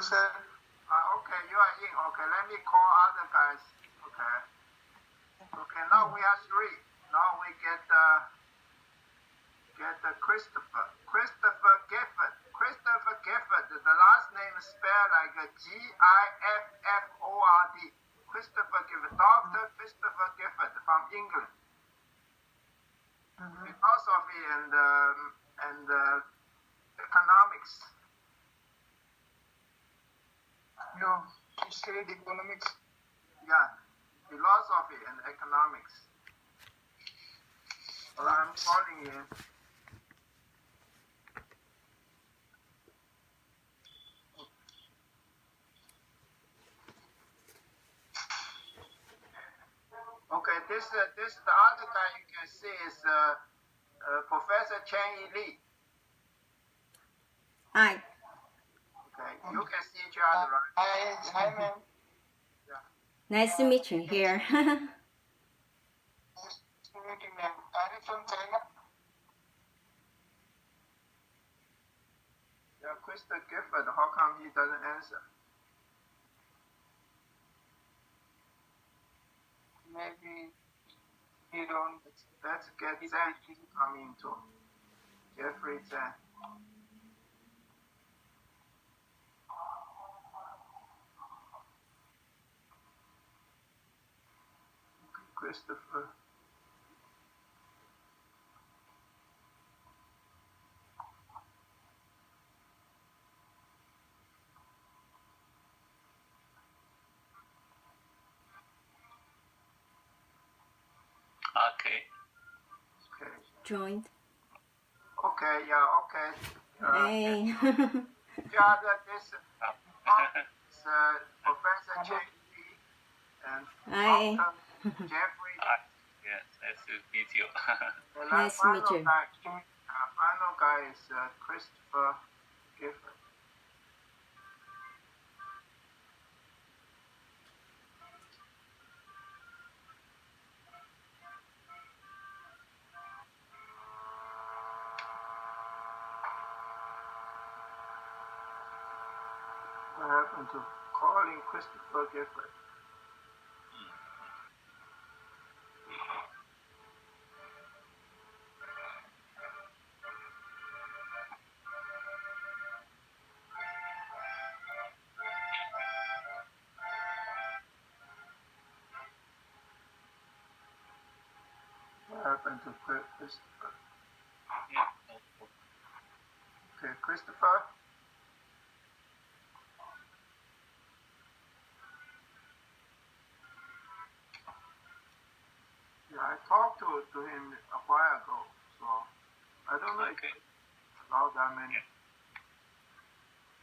sir. Okay, you are in. Okay, let me call other guys. Okay. Okay, now we are 3. Now we get Christopher. Christopher Gifford. Christopher Gifford. The last name is spelled like a Gifford. Christopher Gifford. Dr. Christopher Gifford from England. Philosophy and economics. No, you studied economics. Yeah, philosophy and economics. Well, I'm calling you. Okay, this the other guy you can see is Professor Ching Lee. Hi. Okay, you can see each other, right? Hi, ma'am. Yeah. Nice to meet you here. Nice to meet you, ma'am. Are you from China? Yeah, Christopher Gifford. How come he doesn't answer? Maybe you don't. Let's get Zan coming too. Jeffrey Zan. Christopher. Okay. Okay. Joined. Okay, yeah, okay. Hey. Yeah, this is Professor Ching Lee and Hi. Dr. Jeffrey. Yes, nice to meet you. The Nice to meet you. Final guy is Christopher Gifford. What happened to calling Christopher Gifford? What happened to Christopher? Yeah, no problem. Okay, Christopher. Yeah, I talked to him a while ago, so I don't know Okay. about that many. Yeah.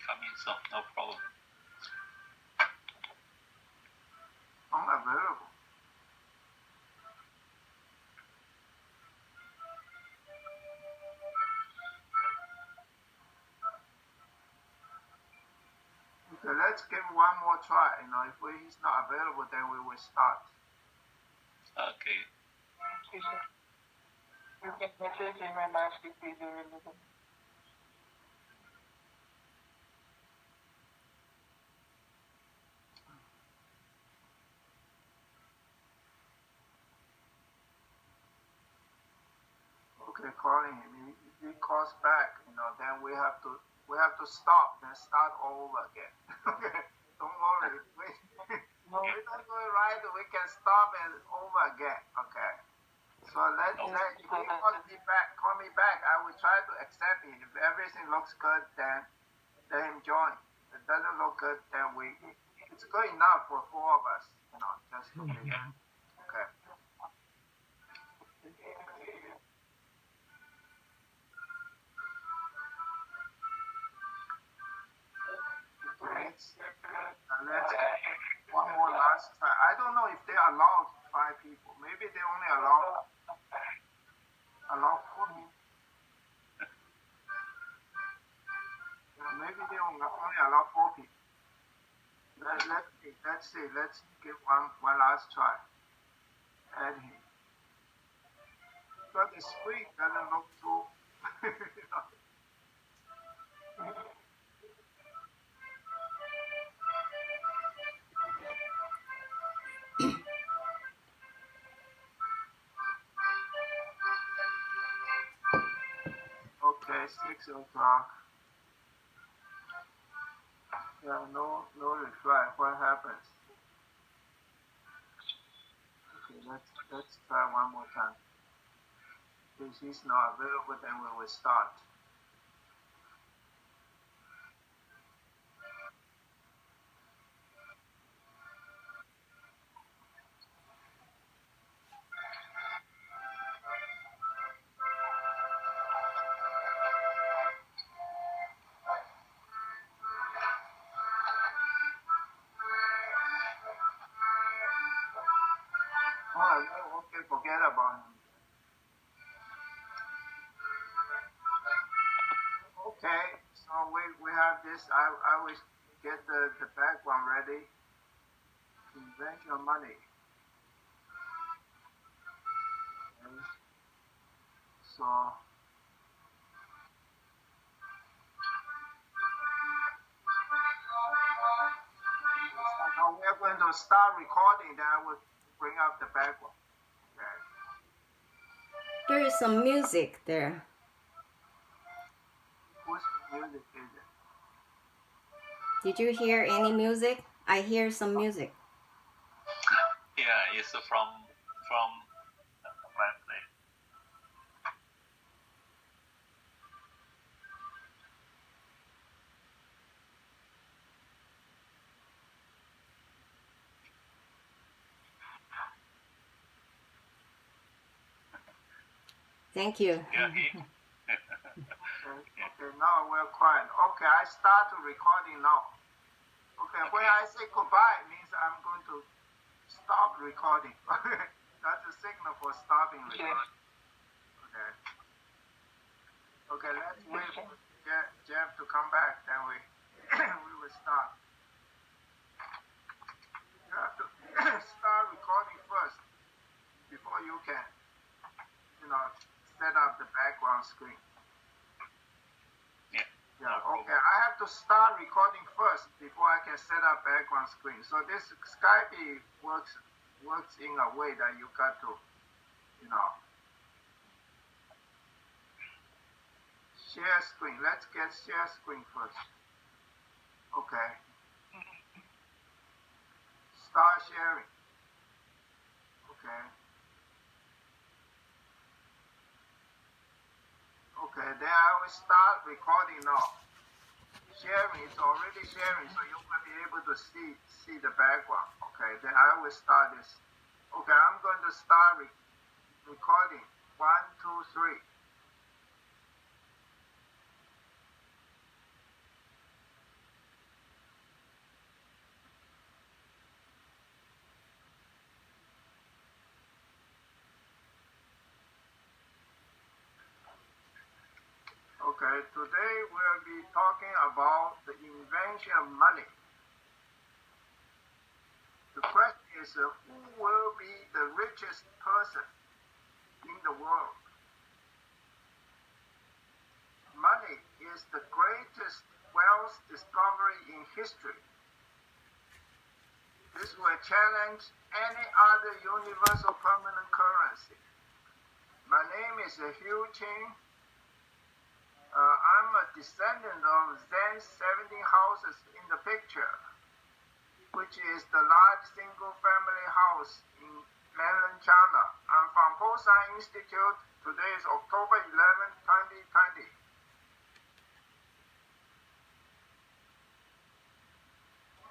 Coming soon, no problem. Unavailable. Okay, let's give one more try. If he's not available, then we will start. Okay. Yes, sir. You can message him and ask if he's available. Okay, calling him. If he calls back, then we have to stop and start all over again. Okay, don't worry. We don't do it right. We can stop and over again. Okay. So if he call me back. I will try to accept it. If everything looks good, then let him join. If it doesn't look good, then it's good enough for 4 of us. Just to be there. Okay. Let's one more last try. I don't know if they allow 5 people. Maybe they only allow 4 people. Maybe they only allow 4 people. Let's see. Let's give one last try. Add him. But the screen doesn't look too. Okay, 6 o'clock. Yeah, no reply. What happens? Okay, let's try one more time. If he's not available, then we will start. Oh, okay, forget about him. Okay, so we have this. I will get the background ready. Invention money. Okay. So now we are going to start recording. Then I will bring up the background. Okay. There is some music there. Whose music is it? Did you hear any music? I hear some music. Yeah, it's from my place. Thank you. Yeah, he, Okay, now we're quiet. Okay, I start recording now. Okay, when I say goodbye, it means I'm going to stop recording. That's a signal for stopping recording. Okay. Okay, let's wait for Jeff to come back, then we we will start. You have to start recording first before you can, set up the background screen. Yeah, okay. I have to start recording first before I can set up background screen. So this Skype works in a way that you got to, share screen. Let's get share screen first. Okay. Start sharing. Okay. Okay, then I will start recording now. Sharing, it's already sharing, so you will be able to see the background. Okay, then I will start this. Okay, I'm going to start recording. 1, 2, 3. Okay, today we'll be talking about the invention of money. The question is, who will be the richest person in the world? Money is the greatest wealth discovery in history. This will challenge any other universal permanent currency. My name is Hugh Ching. I'm a descendant of Zen's 70 houses in the picture, which is the large single-family house in mainland China. I'm from Posan Institute. Today is October 11, 2020.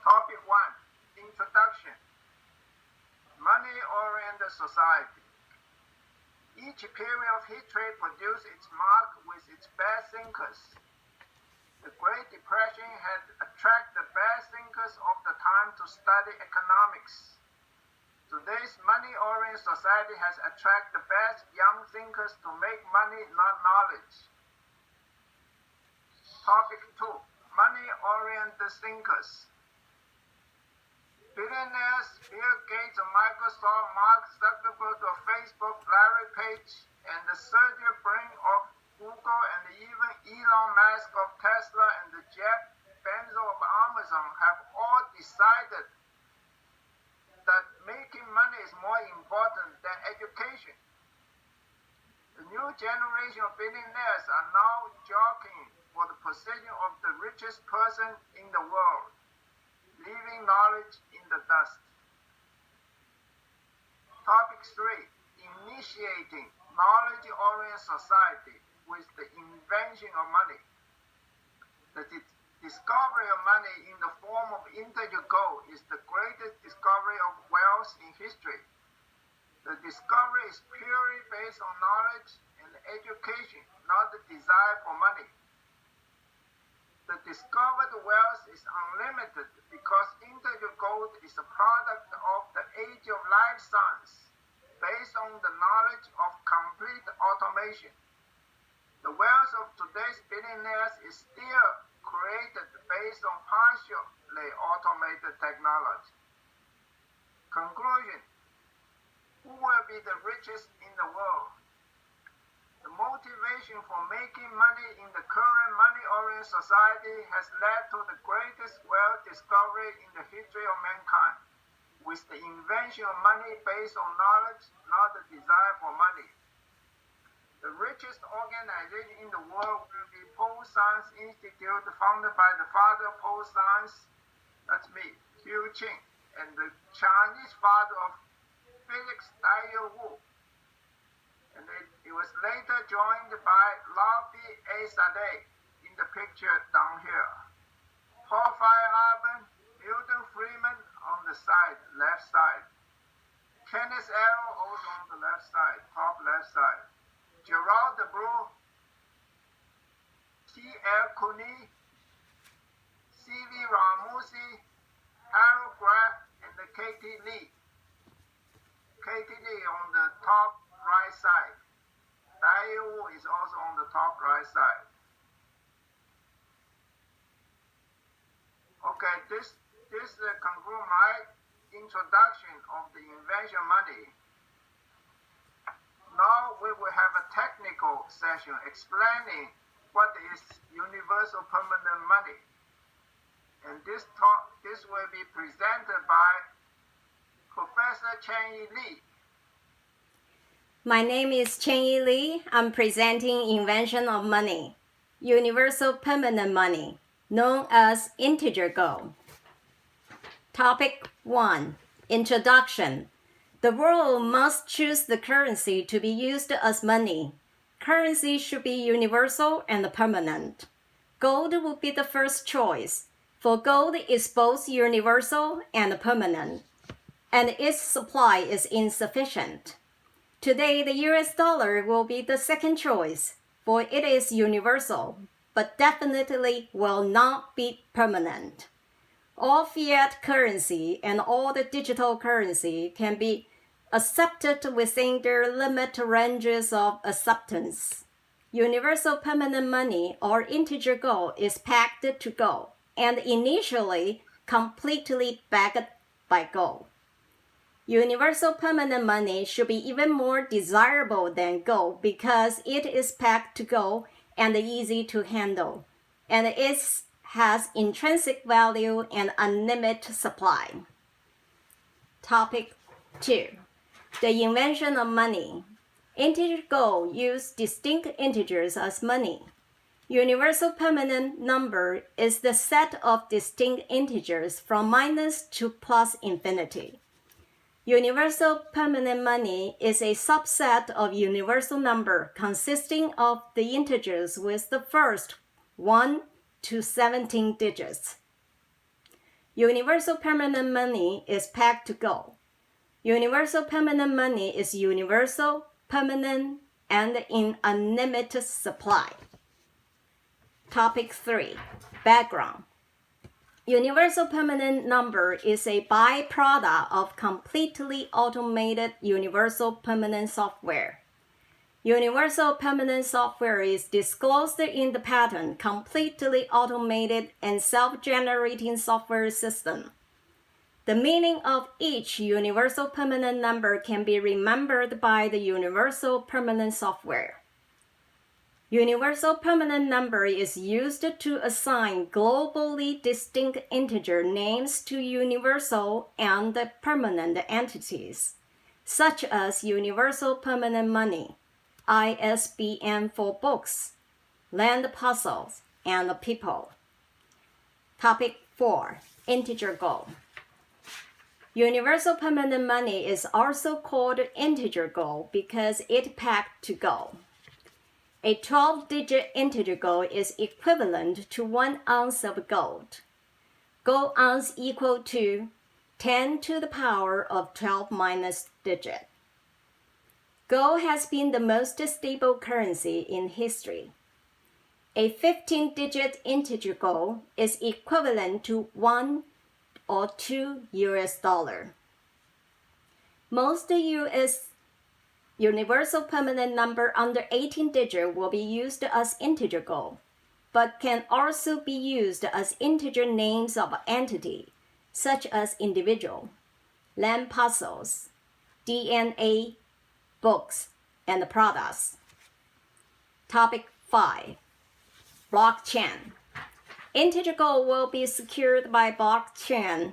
Topic 1, Introduction. Money-oriented society. Each period of history produced its mark with its best thinkers. The Great Depression had attracted the best thinkers of the time to study economics. Today's money-oriented society has attracted the best young thinkers to make money, not knowledge. Topic 2, money-oriented thinkers. Billionaires, Bill Gates of Microsoft, Mark Zuckerberg of Facebook, Larry Page, and the Sergey Brin of Google, and even Elon Musk of Tesla and the Jeff Bezos of Amazon have all decided that making money is more important than education. The new generation of billionaires are now jockeying for the position of the richest person in the world, leaving knowledge in the dust. Topic 3. Initiating knowledge-oriented society with the invention of money. The discovery of money in the form of integer gold is the greatest discovery of wealth in history. The discovery is purely based on knowledge and education, not the desire for money. The discovered wealth is unlimited because integer gold is a product of the age of life science, based on the knowledge of complete automation. The wealth of today's billionaires is still created based on partially automated technology. Conclusion. Who will be the richest in the world? The motivation for making money in the current money-oriented society has led to the greatest wealth discovery in the history of mankind, with the invention of money based on knowledge, not the desire for money. The richest organization in the world will be Pole Science Institute, founded by the father of pole science, that's me, Hugh Ching, and the Chinese father of physics, Wu. And it was later joined by Lotfi A. Zadeh in the picture down here. Feyerabend, Milton Friedman on the side, left side. Kenneth Arrow also on the left side, top left side. Gerard Debreu, Kunii, Ramamoorthy, Grad, and the Katie Lee. Katie Lee on the top right side. Wu is also on the top right side. Okay, this concludes my introduction of the invention money. Now we will have a technical session explaining what is universal permanent money. And this will be presented by Professor Ching Lee. My name is Ching Lee. I'm presenting Invention of Money, Universal Permanent Money, known as integer gold. Topic 1. Introduction. The world must choose the currency to be used as money. Currency should be universal and permanent. Gold would be the first choice, for gold is both universal and permanent, and its supply is insufficient. Today, the US dollar will be the second choice, for it is universal, but definitely will not be permanent. All fiat currency and all the digital currency can be accepted within their limit ranges of acceptance. Universal permanent money or integer gold is pegged to gold and initially completely backed by gold. Universal permanent money should be even more desirable than gold because it is pegged to gold and easy to handle, and it has intrinsic value and unlimited supply. Topic 2. The invention of money. Integer gold used distinct integers as money. Universal permanent number is the set of distinct integers from minus to plus infinity. Universal permanent money is a subset of universal number consisting of the integers with the first 1 to 17 digits. Universal permanent money is pegged to gold. Universal permanent money is universal, permanent, and in unlimited supply. Topic 3. Background. Universal permanent number is a byproduct of completely automated universal permanent software. Universal permanent software is disclosed in the patent completely automated and self-generating software system. The meaning of each universal permanent number can be remembered by the universal permanent software. Universal permanent number is used to assign globally distinct integer names to universal and permanent entities, such as universal permanent money, ISBN for books, land puzzles, and people. Topic 4. Integer goal. Universal permanent money is also called integer gold because it packed to gold. A 12-digit integer gold is equivalent to 1 ounce of gold. Gold ounce equal to 10 to the power of 12 minus digit. Gold has been the most stable currency in history. A 15-digit integer gold is equivalent to 1 or 2 US dollar. Most US universal permanent number under 18 digit will be used as integer gold, but can also be used as integer names of entity, such as individual, land parcels, DNA, books, and products. Topic 5. Blockchain. Integer gold will be secured by blockchain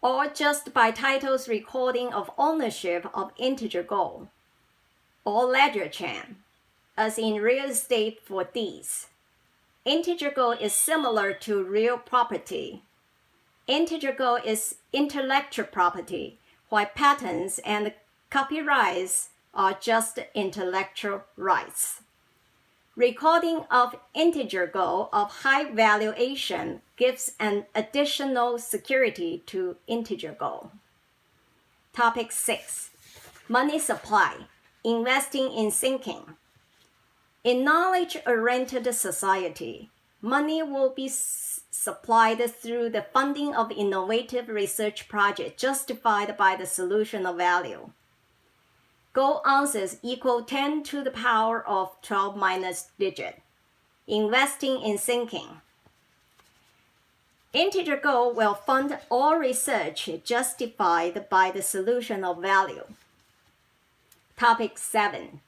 or just by titles recording of ownership of integer gold, or ledger chain, as in real estate for deeds. Integer gold is similar to real property. Integer gold is intellectual property, while patents and copyrights are just intellectual rights. Recording of integer gold of high valuation gives an additional security to integer gold. Topic 6. Money supply. Investing in thinking. In knowledge-oriented society, money will be supplied through the funding of innovative research projects justified by the solution of value. Gold ounces equal 10 to the power of 12 minus digit. Investing in thinking. Integer gold will fund all research justified by the solution of value. Topic 7.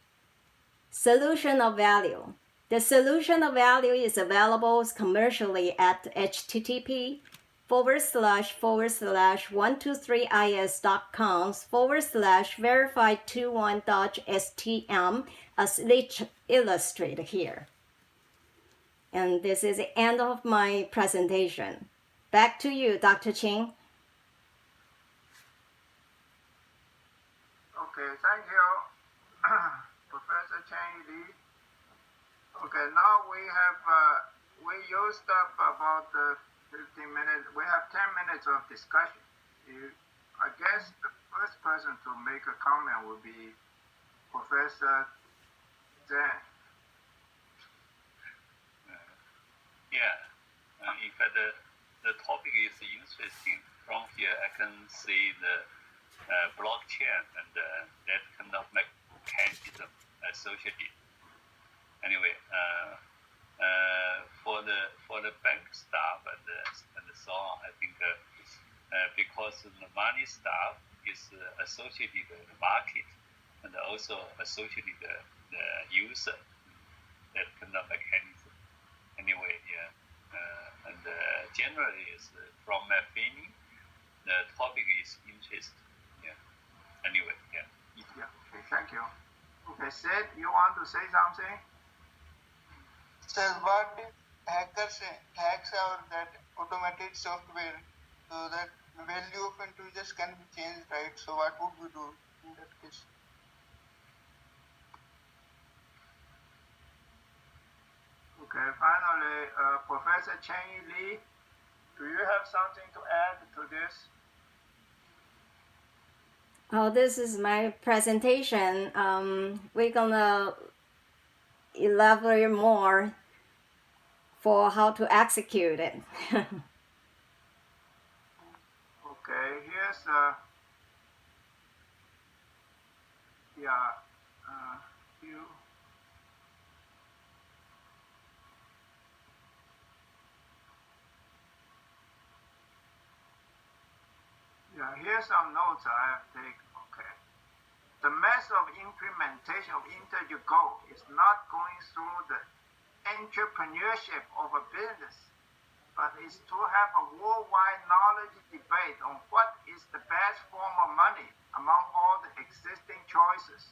Solution of value. The solution of value is available commercially at http://123is.com/verified21.stm as illustrated here. And this is the end of my presentation. Back to you, Dr. Ching. Okay, thank you, Professor Cheng Li. Okay, now we used up about 15 minutes. We have 10 minutes of discussion. I guess the first person to make a comment would be Professor Zhang. In fact, the topic is interesting. From here, I can see the blockchain and that kind of mechanism associated. Anyway, for the bank staff and so on, I think because the money staff is associated with the market and also associated the user, that kind of mechanism. Anyway, and generally is from my feeling, the topic is interesting. Anyway, Okay, thank you. Okay, Sid, you want to say something? Sir, what if hackers hacks our that automated software so that value of integers can be changed, right? So what would we do in that case? Okay, finally, Professor Cheng Li, do you have something to add to this? Oh, this is my presentation. We're gonna elaborate more for how to execute it. Okay, here's Hugh. Here's some notes I have taken. Okay, the method of implementation of integer gold is not going through the entrepreneurship of a business, but is to have a worldwide knowledge debate on what is the best form of money among all the existing choices.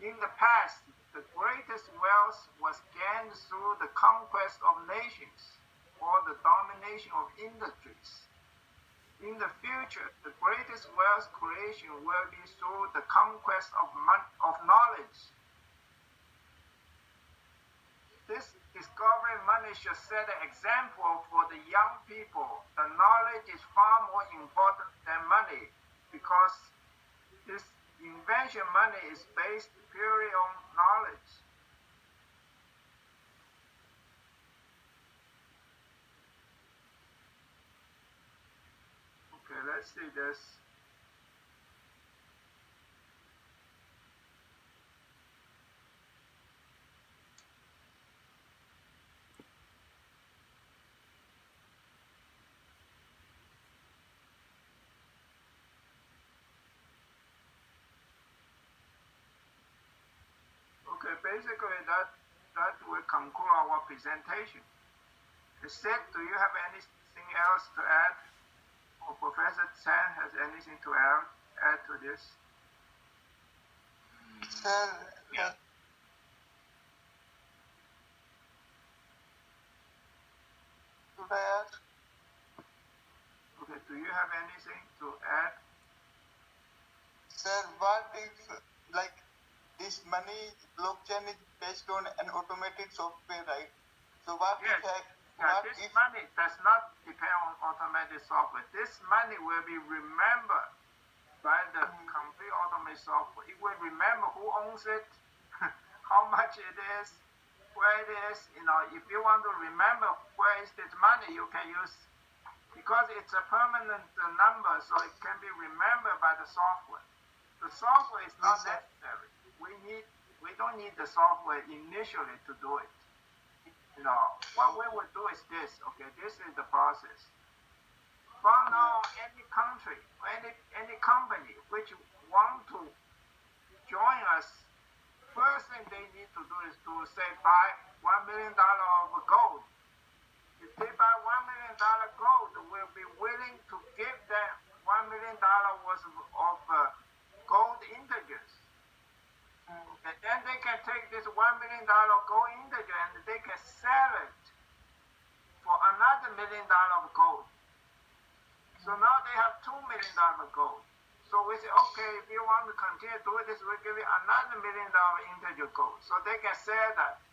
In the past, the greatest wealth was gained through the conquest of nations or the domination of industries. In the future, the greatest wealth creation will be through the conquest of knowledge. This discovering money should set an example for the young people. The knowledge is far more important than money because this invention money is based purely on knowledge. Okay, let's see this. Okay, basically that will conclude our presentation. Sid, do you have anything else to add? Or Professor Chen has anything to add to this? Sir, Yeah. Should I ask? Okay, do you have anything to add? Sir, what if, like, this money blockchain is based on an automated software, right? So what Yes. if Money does not depend on automated software. This money will be remembered by the complete automated software. It will remember who owns it, how much it is, where it is. If you want to remember where is this money, you can use, because it's a permanent number, so it can be remembered by the software. The software is not necessary. We don't need the software initially to do it. What we would do is this. Okay, this is the process. From now, any country, any company which want to join us, first thing they need to do is to say buy $1 million of gold. If they buy $1 million gold, we'll be willing to give them $1 million worth of gold integers. And then they can take this $1 million gold integer and they can sell it for another $1 million of gold. So now they have $2 million gold. So we say, okay, if you want to continue doing this, we'll give you another $1 million integer gold. So they can sell that.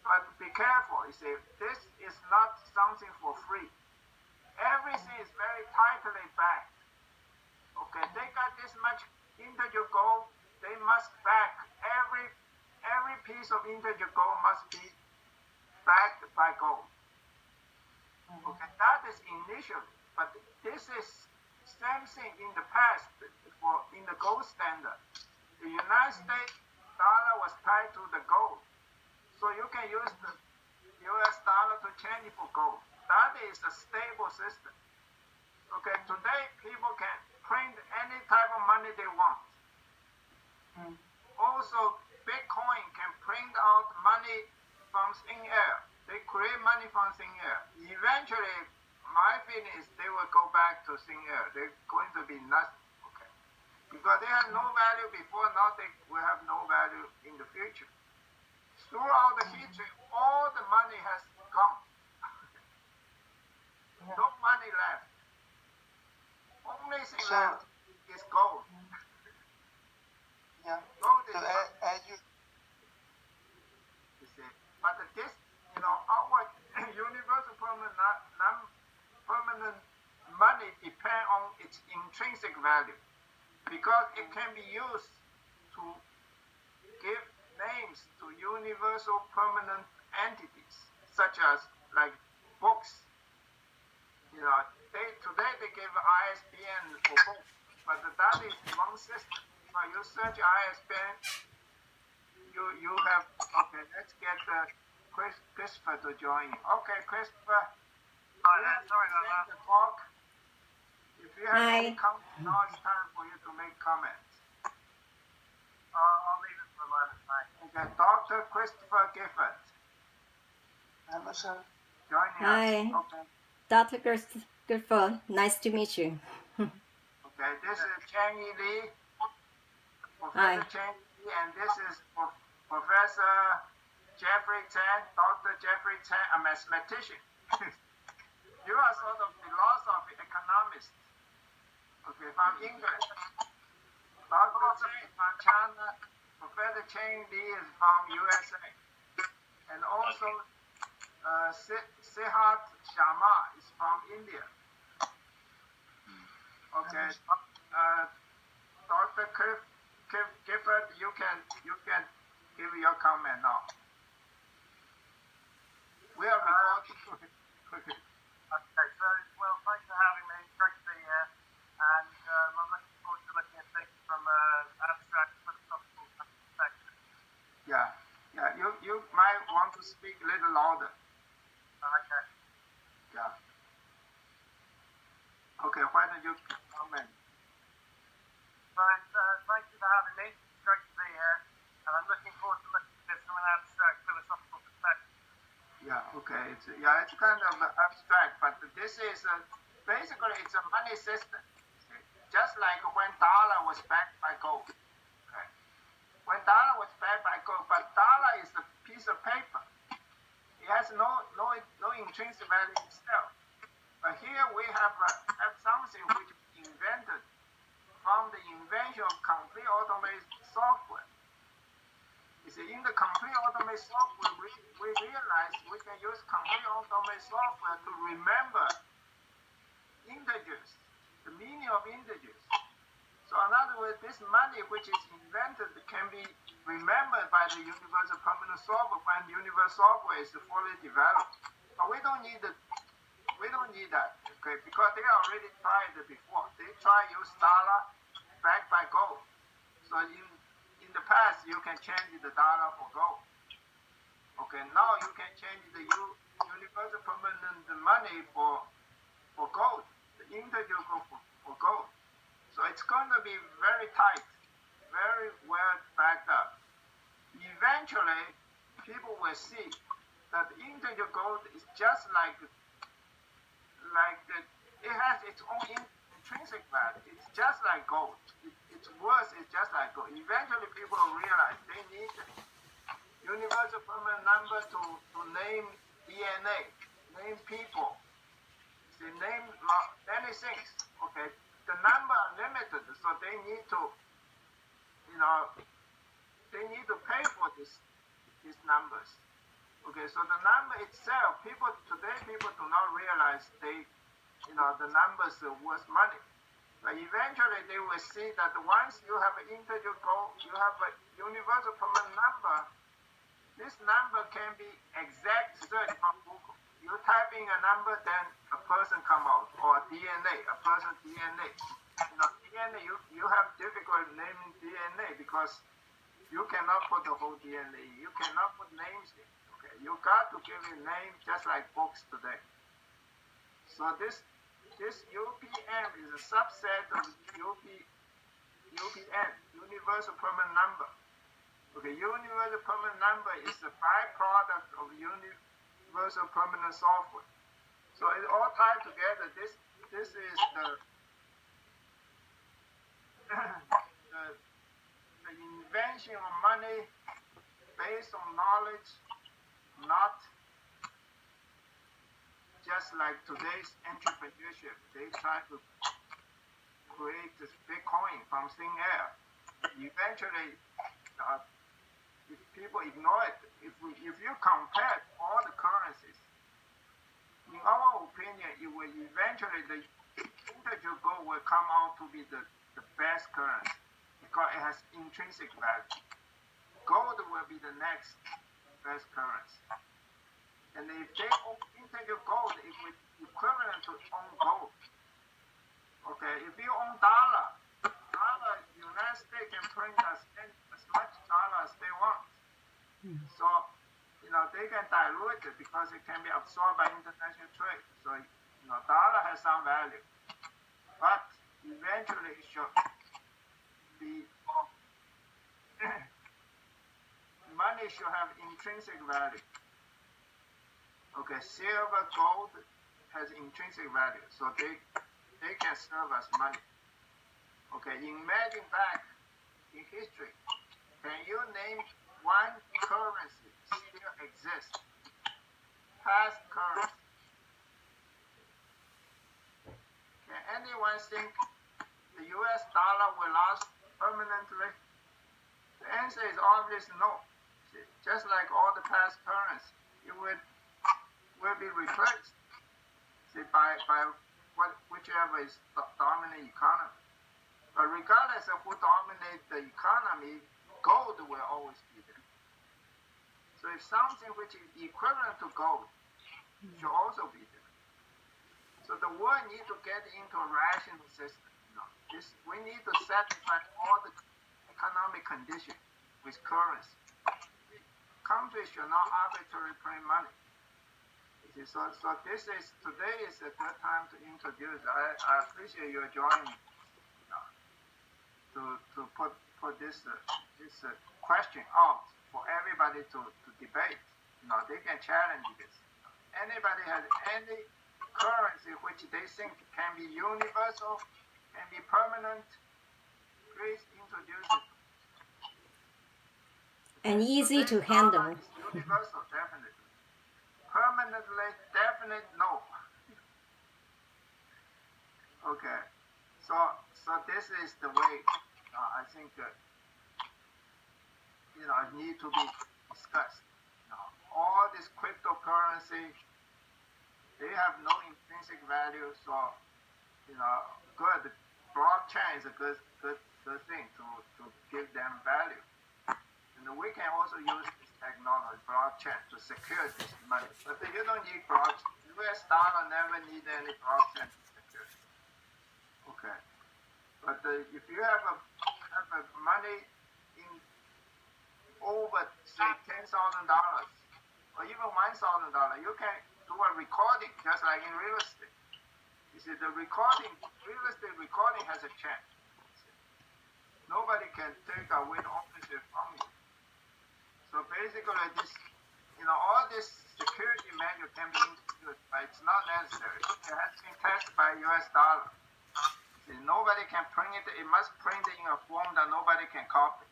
But be careful, you see, this is not something for free. Everything is very tightly backed. Okay, they got this much integer gold, they must back every piece of integer gold must be backed by gold. Okay, that is initially, but this is same thing in the past in the gold standard. The United States dollar was tied to the gold, so you can use the US dollar to change it for gold. That is a stable system. Okay, today people can print any type of money they want. Also, Bitcoin can print out money from thin air. They create money from thin air. Eventually, my feeling is they will go back to thin air. They're going to be nothing. Okay, because they had no value before, now they will have no value in the future. Throughout the history, all the money has gone. No money left. Only thing left is gold. Yeah. Gold is So as you see. But this, our universal permanent money depend on its intrinsic value, because it can be used to give names to universal permanent entities, such as like books. Today they give ISBN for books, but that is one system. When you search ISBN, you have, okay, let's get Christopher to join you. Okay, Christopher. Sorry about that. The talk. If you have Hi. any comments, now it's time for you to make comments. I'll leave it for a moment. Bye. Okay, Dr. Christopher Gifford hello, sir. joining Hi. us. Okay. Dr. Gertford, nice to meet you. Okay, this is Chang Yi Li. Hi. Professor Chang Yi and this is Professor Jeffrey Tan, Dr. Jeffrey Tan, a mathematician. You are sort of philosophy economist. Okay, from England. Dr. Ching from China. Professor Ching Li is from USA. And also Sihat Sharma is from India. Okay. Dr. Gifford, you can give your comment now. We are recording. Okay, so, well, thanks for having me. Great to be here. And I'm looking forward to looking at things from an abstract philosophical perspective. Yeah. You might want to speak a little louder. Okay. Yeah. Okay, why don't you comment? So, thank you for having me. Great to be here. And I'm looking forward to looking at this from an abstract philosophical perspective. Yeah, okay. It's kind of abstract, but this is basically it's a money system. Just like when dollar was backed by gold. Okay. When dollar was backed by gold, but dollar is a piece of paper. It has no intrinsic value itself. But here we have something which is invented from the invention of complete automated software. You see, in the complete automated software, we realize we can use complete automated software to remember integers, the meaning of integers. So in other words, this money which is invented can be remembered by the universal permanent software when universal software is fully developed. But we don't need that, okay? Because they already tried it before. They tried use dollar backed by gold. So in the past, you can change the dollar for gold. Okay, now you can change the universal permanent money for gold, the integer for gold. So it's going to be very tight, very well backed up. Eventually, people will see that integer gold is just like it has its own intrinsic value. It's just like gold. Its worth is just like gold. Eventually, people will realize they need universal permanent number to name DNA, name people, name many things. Okay, the number are limited, so they need to, they need to pay for these numbers. Okay, so the number itself, people do not realize the numbers are worth money. But eventually they will see that once you have an integer goal, you have a universal permanent number, this number can be exact search from Google. You type in a number, then a person come out, or DNA, a person's DNA. DNA, you have difficulty naming DNA because you cannot put the whole DNA. You cannot put names in. Okay, you got to give it a name just like books today. So this UPN is a subset of UPN, universal permanent number. Okay, universal permanent number is a byproduct of universal permanent software. So it all tied together. This is the invention of money based on knowledge, not just like today's entrepreneurship. They try to create this Bitcoin from thin air. Eventually, if people ignore it, if you compare all the currencies, in our opinion, it will eventually the integer gold will come out to be the best currency because it has intrinsic value. Gold will be the next best currency. And if they own integer gold, it will be equivalent to own gold. Okay, if you own dollar, the United States can print as much dollar as they want. So, they can dilute it because it can be absorbed by international trade. So, dollar has some value. But eventually it should be, money should have intrinsic value. Okay, silver, gold has intrinsic value, so they can serve as money. Okay, imagine back in history, Can you name one currency still exists? Past currency. Can anyone think the US dollar will last permanently? The answer is obvious no. Just like all the past currency, it will be replaced by whichever is the dominant economy. But regardless of who dominates the economy, gold will always be there. So if something which is equivalent to gold should also be there. So the world needs to get into a rational system. We need to satisfy all the economic conditions with currency. Countries should not arbitrarily print money. So today is a good time to introduce. I appreciate your joining to put this question out for everybody to debate. They can challenge this. Anybody has any currency which they think can be universal, can be permanent, please introduce it. And easy to handle. Universal, definitely. Permanently, definite, no. Okay, so this is the way I think it need to be discussed. All this cryptocurrency, they have no intrinsic value, so good. Blockchain is a good thing to give them value. And we can also use this technology, blockchain, to secure this money. But you don't need blockchain. US dollar never need any blockchain to secure. Okay. But if you have a money in over, say, $10,000 or even $1,000, you can do a recording just like in real estate. You see, the real estate recording has a chance. Nobody can take away the ownership from you. So basically, all this security measure can be introduced, but it's not necessary. It has been tested by US dollar. See, nobody can print it. It must print it in a form that nobody can copy.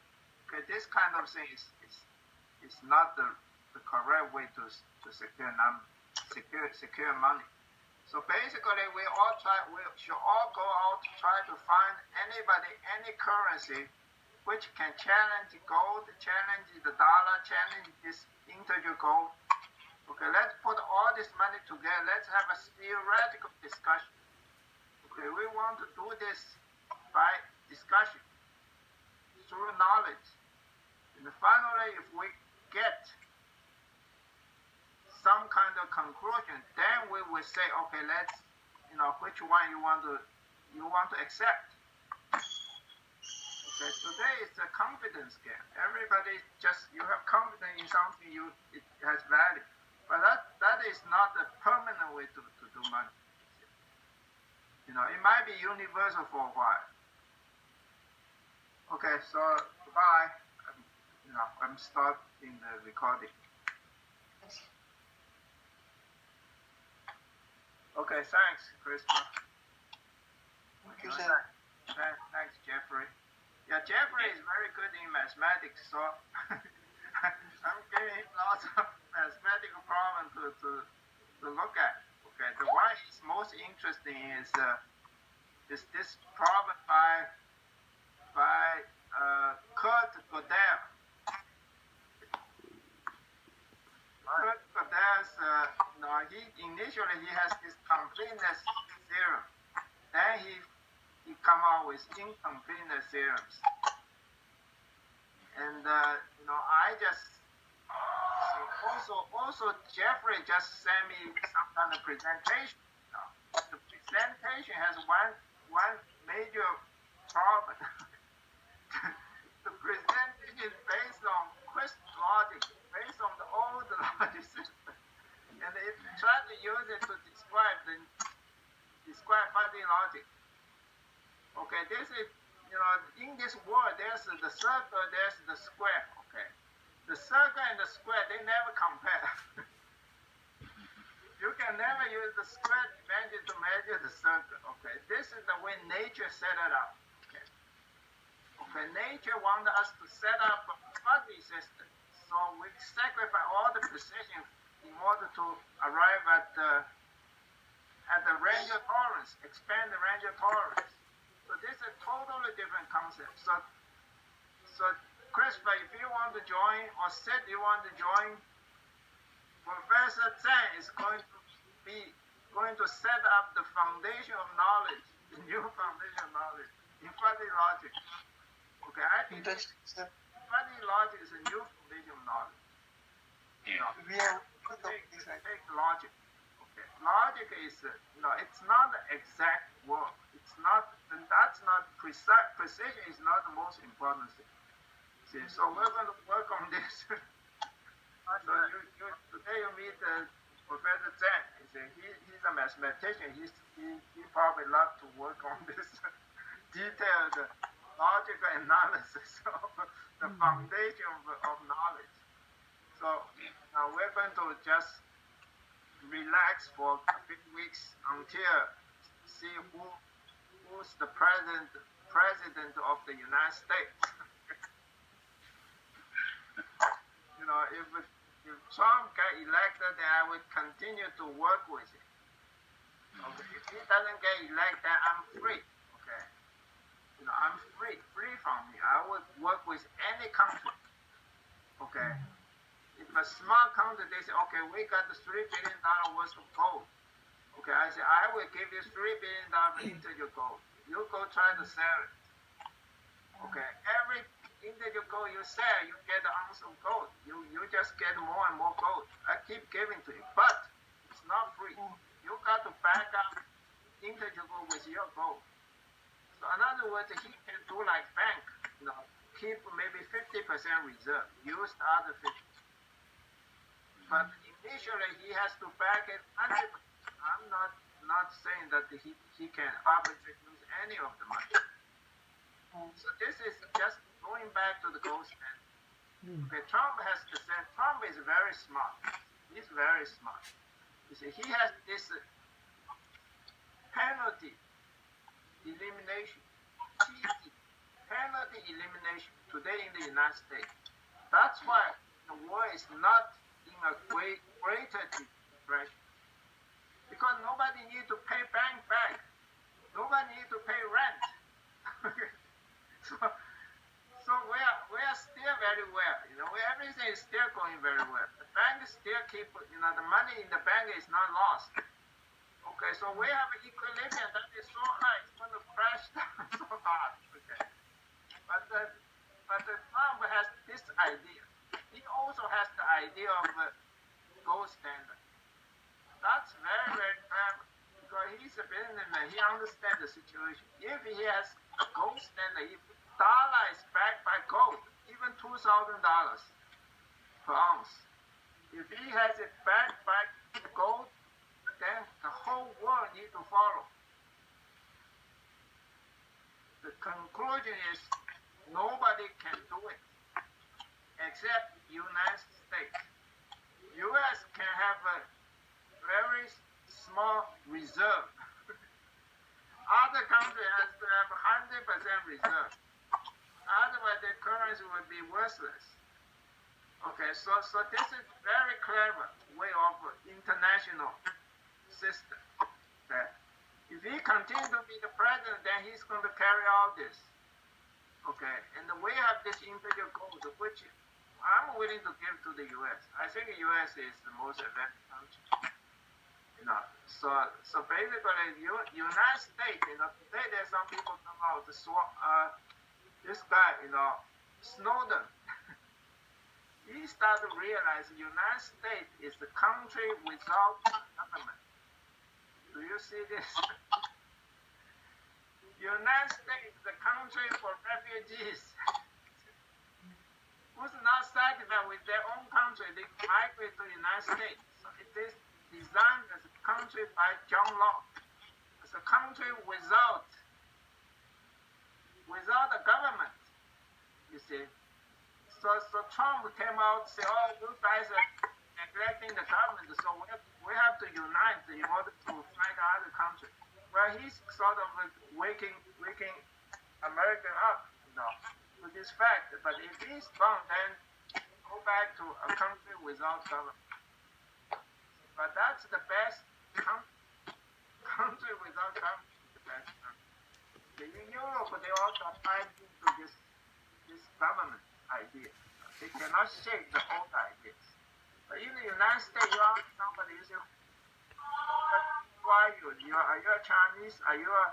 Okay, this kind of thing is not the correct way to secure money. So basically, we should all go out to try to find any currency which can challenge gold, challenge the dollar, challenge this integer gold. Okay, let's put all this money together. Let's have a theoretical discussion. Okay, we want to do this by discussion, through knowledge. And finally, if we get some kind of conclusion, then we will say, okay, let's, which one you want to accept. Okay, today it's a confidence game. Everybody you have confidence in something, it has value. But that is not a permanent way to do money. It might be universal for a while. Okay, so goodbye. I'm starting the recording. Okay, thanks, Christopher. Thank you, sir. Thanks, Jeffrey. Yeah, Jeffrey is very good in mathematics, so I'm giving him lots of mathematical problems to look at. Okay, the one is most interesting is this problem by Kurt Godel. Kurt Godel's, he has this completeness theorem. Then he come out with incompleteness theorems. And I just also Jeffrey just sent me some kind of presentation. The presentation has one major problem. The presentation is based on crystal logic, based on the old logic system, and it tried to use it to describe fuzzy logic. Okay, this is in this world there's the circle, there's the square. Okay, the circle and the square, they never compare. You can never use the square dimension to measure the circle. Okay, this is the way nature set it up. Okay, nature wants us to set up fuzzy system. So we sacrifice all the precision in order to arrive at the range of tolerance, expand the range of tolerance. So this is a totally different concept. So Christopher, if you want to join, or Sid, you want to join, Professor Zhang is going to set up the foundation of knowledge, the new foundation of knowledge in fuzzy logic. Okay, I think fuzzy logic is a new foundation of knowledge. Yeah. We have Take logic. Okay, logic is it's not exact work. It's not, and that's not precise. Precision is not the most important thing. See, so we're going to work on this. So today you meet Professor Zhang. He's a mathematician. He probably love to work on this detailed logical analysis of the foundation of knowledge. So now we're going to just relax for a few weeks until see who's the president of the United States. If Trump get elected, then I would continue to work with him. Okay. If he doesn't get elected, I'm free. Okay. I'm free from him. I would work with any country. Okay. If a small country, they say, okay, we got the $3 billion worth of gold. Okay, I say, I will give you $3 billion integer gold. You go try to sell it. Okay, every integer gold you sell, you get an ounce of gold. You just get more and more gold. I keep giving to you, but it's not free. You got to back up integer gold with your gold. So in other words, he can do like bank, keep maybe 50% reserve, use the other 50%. But initially he has to back it 100%. I'm not saying that he can arbitrate use any of the money. So this is just going back to the gold standard. Okay, Trump has to say, Trump is very smart. He's very smart. You see, he has this penalty elimination, penalty elimination today in the United States. That's why the war is not in a greater depression. Because nobody needs to pay bank back. Nobody needs to pay rent. So we are still very well. Everything is still going very well. The bank still keep, the money in the bank is not lost. Okay, so we have an equilibrium that is so high, it's going to crash down so hard. Okay, but the Trump has this idea. He also has the idea of gold standard. That's very, very clever because he's a businessman. He understands the situation. If he has a gold standard, if dollar is backed by gold, even $2,000 per ounce, if he has it backed by gold, then the whole world needs to follow. The conclusion is nobody can do it except United States. U.S. can have a very small reserve. Other countries has to have 100% reserve. Otherwise, the currency would be worthless. Okay, so this is very clever way of international system. Okay. If he continues to be the president, then he's going to carry all this. Okay, and we have this integer gold, which I'm willing to give to the U.S. I think the U.S. is the most advanced country. So basically, United States, today there's some people come out to swap. This guy, Snowden, he started to realize the United States is the country without government. Do you see this? United States is the country for refugees. Who's not satisfied with their own country, they migrate to the United States. So it is designed as a country by John Locke. It's a country without a government, you see. So Trump came out and said, oh, you guys are neglecting the government, so we have to unite in order to fight other countries. Well, he's sort of waking America up, to this fact. But if he's wrong, then go back to a country without government. But that's the best country without government. The best country. In Europe, they also applied into this government idea. They cannot shake the old ideas. But in the United States, you ask somebody, you say, who are you? Are you a Chinese? Are you a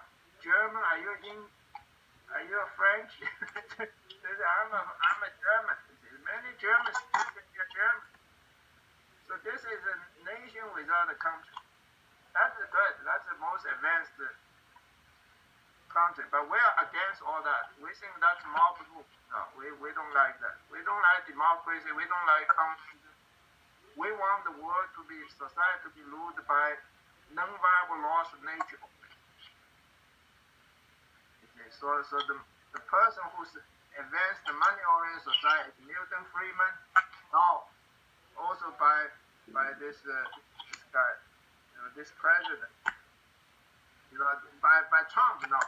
German? Are you a French? I'm a German. Many Germans think that you're German. So this is a nation without a country. That's good. That's the most advanced country. But we're against all that. We think that's mob rule. No, we don't like that. We don't like democracy. We don't like communism. We want the world to be, society to be ruled by non-viable laws of nature. Okay, so the person who's advanced the money-oriented society, Milton Friedman, now also by this guy, this president, by Trump now.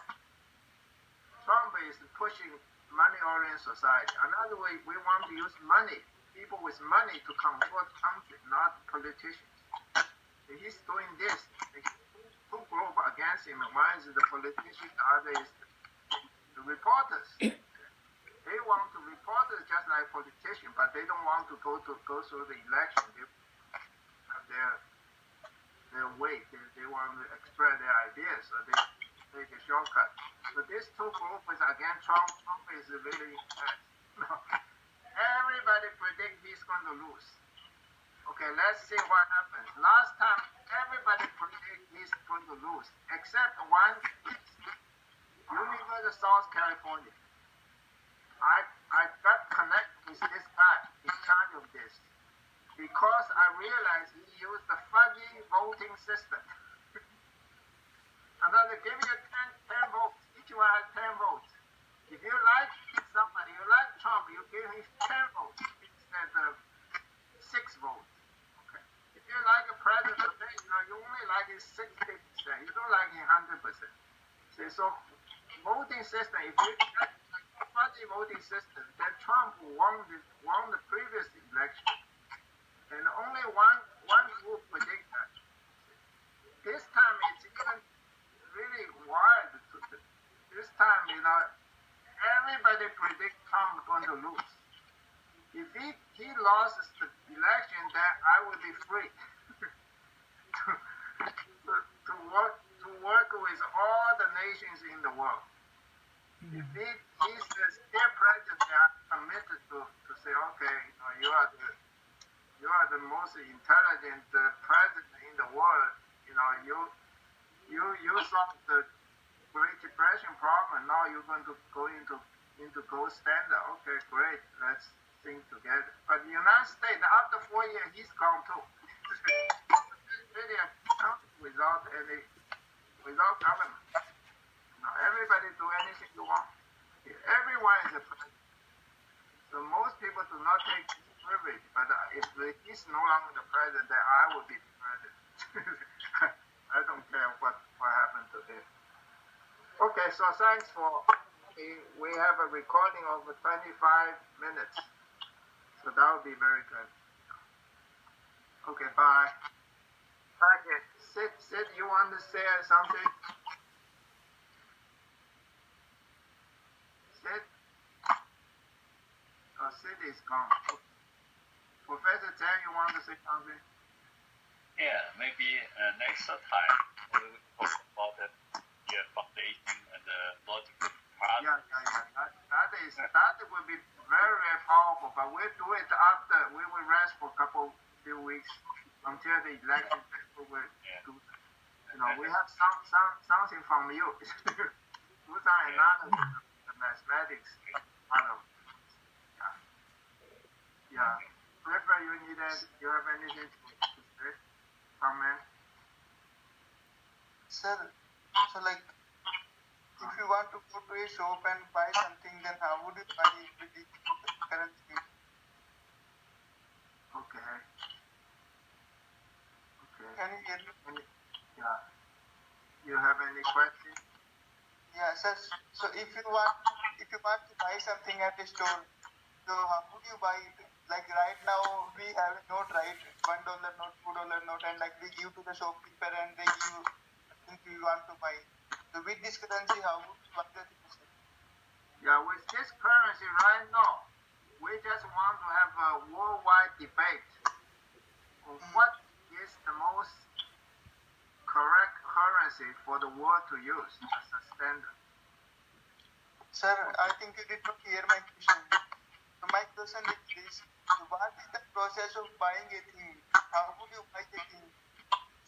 Trump is pushing money-oriented society. Another way, we want to use money, people with money to control the country, not politicians. He's doing this. Two groups against him. One is the politicians, the other is the reporters. They want to report it just like politicians, but they don't want to go through the election. They have their way. They want to express their ideas, so they take a shortcut. So these two groups against Trump. Trump is really everybody predict he's going to lose. Okay, let's see what happens. Last time, everybody predict he's going to lose, except one University of South California. I got connected with this guy in charge of this because I realized he used the fuzzy voting system. Another, give you 10 votes. Each one has 10 votes. If you like somebody, you like Trump, you give him 10 votes instead of 6 votes. Okay. If you like a president, you only like his 60%. You don't like him 100%. See, so voting system, if you get a fuzzy voting system, then Trump won the previous election. And only one group predict that. This time it's even really wild. This time, everybody predict Trump going to lose. If he loses the election, then I will be free to work with all the nations in the world. If he's still president, they are committed to say, okay, you are the most intelligent president in the world. You solved the Great Depression problem. Now you're going to go into gold standard. Okay, great. Let's think together. But the United States, after 4 years, he's gone too. Really a country without government. Everybody do anything you want. Everyone is a president. So most people do not take this privilege. But if he's no longer the president, then I will be the president. I don't care what happened to him. Okay, so thanks for. We have a recording of 25 minutes. So that would be very good. Okay, bye. Thank you. Sid, you want to say something? Sid? Oh, Sid is gone. Professor Chang, you want to say something? Yeah, maybe next time we will talk about the foundation and the logical part. Yeah. That will be very, very powerful, but we'll do it after. We will rest for few weeks until the election. We will do. We have something from you. Do some analysis, the mathematics part of. Yeah. Whatever you needed, you have anything to say? Comment? Sir, so if you want to go to a shop and buy something, then how would you buy it with the currency? Okay. Can you hear me? Yeah. You have any questions? Yeah, sir. So if you want if you want to buy something at a store, so how would you buy it? Like right now, we have a note, right? $1 note, $2 note, and like we give to the shopkeeper and they give things we want to buy. So with this currency, how would you buy the things? Yeah, with this currency right now, we just want to have a worldwide debate on what is the most correct currency for the world to use as a standard. Sir, I think you did not hear my question. So my question is this. So what is the process of buying a thing? How would you buy a thing?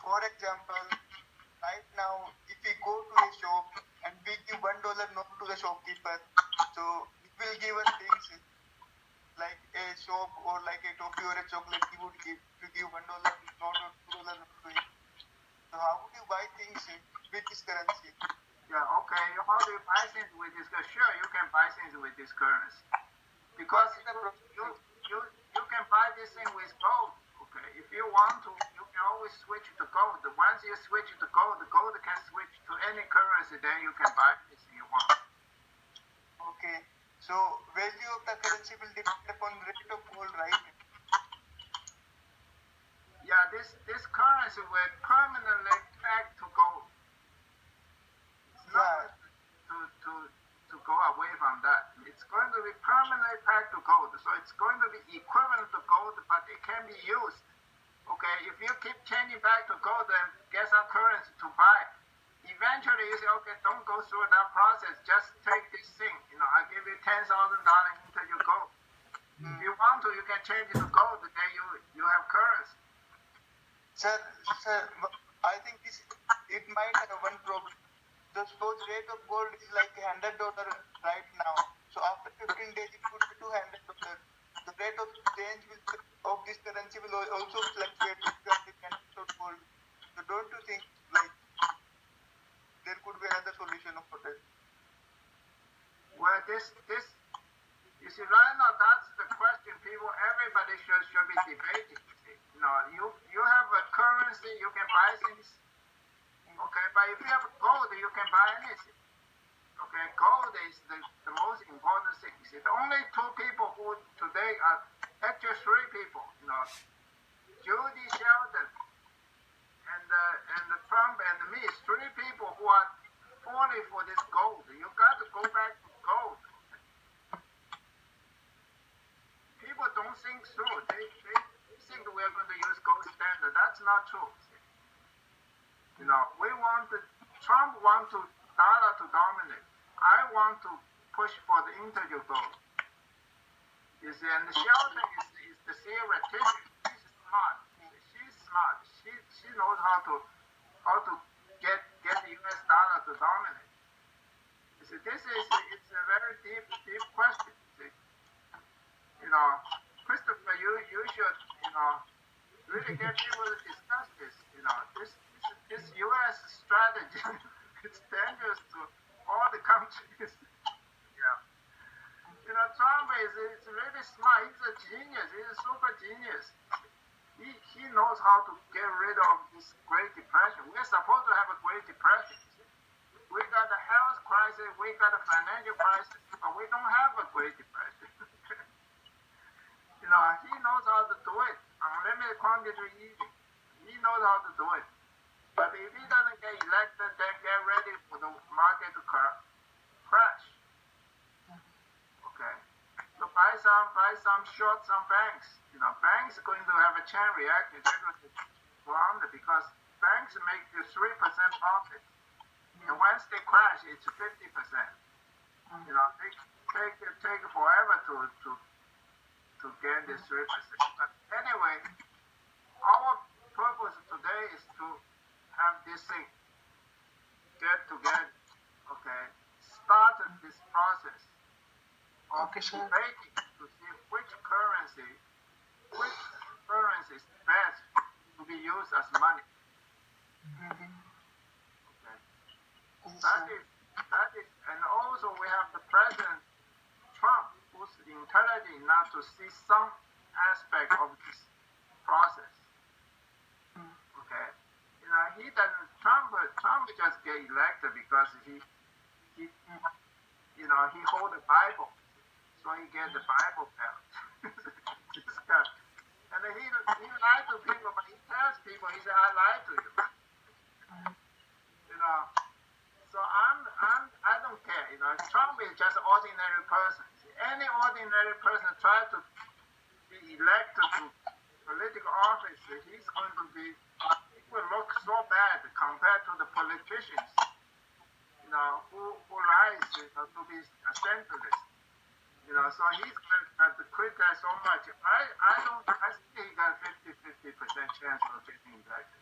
For example, right now, if we go to a shop and we give $1 note to the shopkeeper, so he will give us things like a soap or like a toffee or a chocolate he would give to give $1 note or $2 note to him. So how would you buy things with this currency? Yeah, okay. How do you buy things with this currency? Sure, you can buy things with this currency. Because you can buy this thing with gold. Okay, if you want to, you can always switch to gold. Once you switch to gold, the gold can switch to any currency, then you can buy anything you want. Okay, so value of the currency will depend upon rate of gold, right? Yeah, this currency will permanently peg to gold. It's not to go away from that. It's going to be permanently pegged to gold. So it's going to be equivalent to gold, but it can be used. Okay, if you keep changing back to gold and get some currency to buy, eventually you say, okay, don't go through that process. Just take this thing. I give you $10,000 into your gold. If you want to, you can change it to gold. Then you have currency. Sir, I think it might have one problem. The suppose rate of gold is like $100 right now. So after 15 days, it would be $200. The rate of change of this currency will also fluctuate because it cannot gold. So don't you think like there could be another solution for that? Well, this you see, right now that's the question everybody should be debating. You have a currency, you can buy things. Okay, but if you have gold, you can buy anything. Okay, gold is the most important thing. See, the only two people who today are actually three people. Judy Sheldon and Trump and me, three people who are falling for this gold. You got to go back to gold. People don't think through. They think we're going to use gold standard. That's not true. Trump wants dollar to dominate. I want to push for the integer gold. You see, and Sheldon is the theoretician. She's smart. She's smart. She knows how to get the US dollar to dominate. You see, it's a very deep question. See? Christopher, you should really get people to discuss this. This US strategy it's dangerous to all the countries. Yeah. Trump is really smart. He's a genius. He's a super genius. He knows how to get rid of this Great Depression. We're supposed to have a Great Depression. We got a health crisis, we got a financial crisis, but we don't have a Great Depression. He knows how to do it. Unlimited quantitative easing. He knows how to do it. But if he doesn't get elected, then get ready for the market to crash. Okay. So buy some short some banks. Banks are going to have a chain reaction. They're going to go under because banks make the 3% profit. And once they crash, it's 50%. They take forever to get this 3%. But anyway, our purpose today is to have this thing get together, okay, started this process of debating to see which currency is best to be used as money. Okay. That is, and also we have the President Trump, who's intelligent enough to see some aspect of this process. Okay. He doesn't. Trump just get elected because he he hold the Bible, so he get the Bible belt. This guy. And he lied to people, but he tells people, he said, I lied to you. So I don't care. Trump is just an ordinary person. Any ordinary person try to be elected to political office, he's going to be, it will look so bad compared to the politicians, who lies, to be a centralist. So he's got to criticize so much. I think he got 50% chance of getting elected.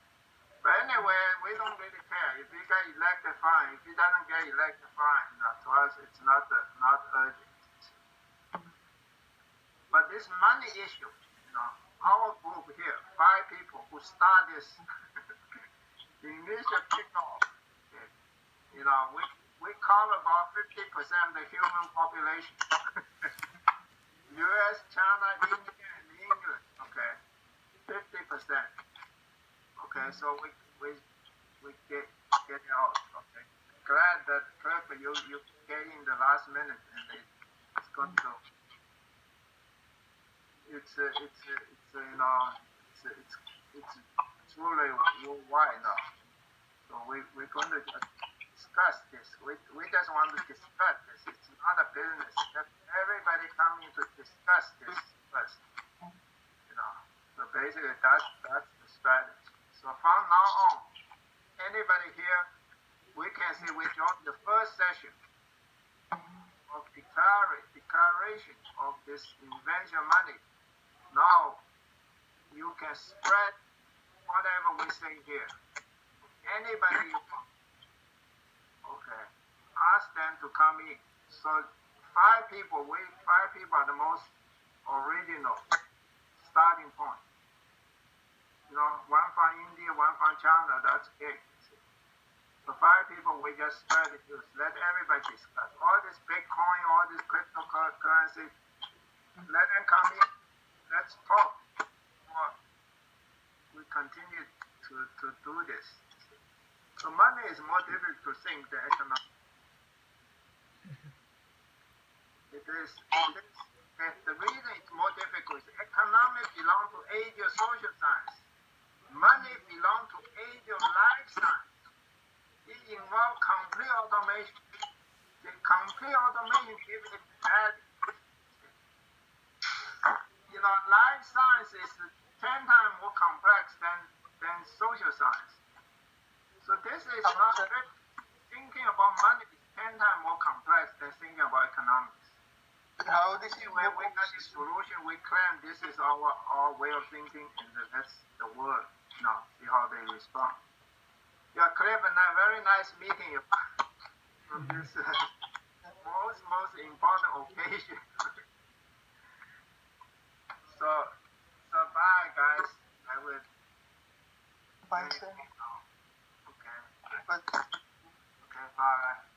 But anyway, we don't really care. If he got elected, fine. If he doesn't get elected, fine. To us, it's not urgent. But this money issue, our group here, 5 people who start this initial kickoff, okay, we cover about 50% of the human population. U.S., China, India, and England, okay, 50%. Okay, so we get it out. Okay, glad that Kirk, you get in the last minute, and it's going to. It's truly worldwide now. So we're going to discuss this. We just want to discuss this. It's not a business. Just everybody coming to discuss this first. So basically that's the strategy. So from now on, anybody here, we can see we joined the first session of declaration of this invention money. Now you can spread whatever we say here. Anybody you want. Okay. Ask them to come in. So 5 people are the most original starting point. One from India, one from China, that's it. So 5 people, we just spread the news. Let everybody discuss. All this Bitcoin, all this cryptocurrency, let them come in. Let's talk. We continue to do this. So money is more difficult to think than economics. It is. The reason it's more difficult is economics belongs to age of social science. Money belongs to age of life science. It involves complete automation. The complete automation gives it value. Life science is 10 times more complex than social science. So this is not thinking about money is 10 times more complex than thinking about economics. How this is when we got this solution, we claim this is our way of thinking, and that's the world. See how they respond. Yeah, Cliff, very nice meeting you on this most important occasion. So bye, guys. I will. Bye, sir. Okay. Bye. Okay, bye.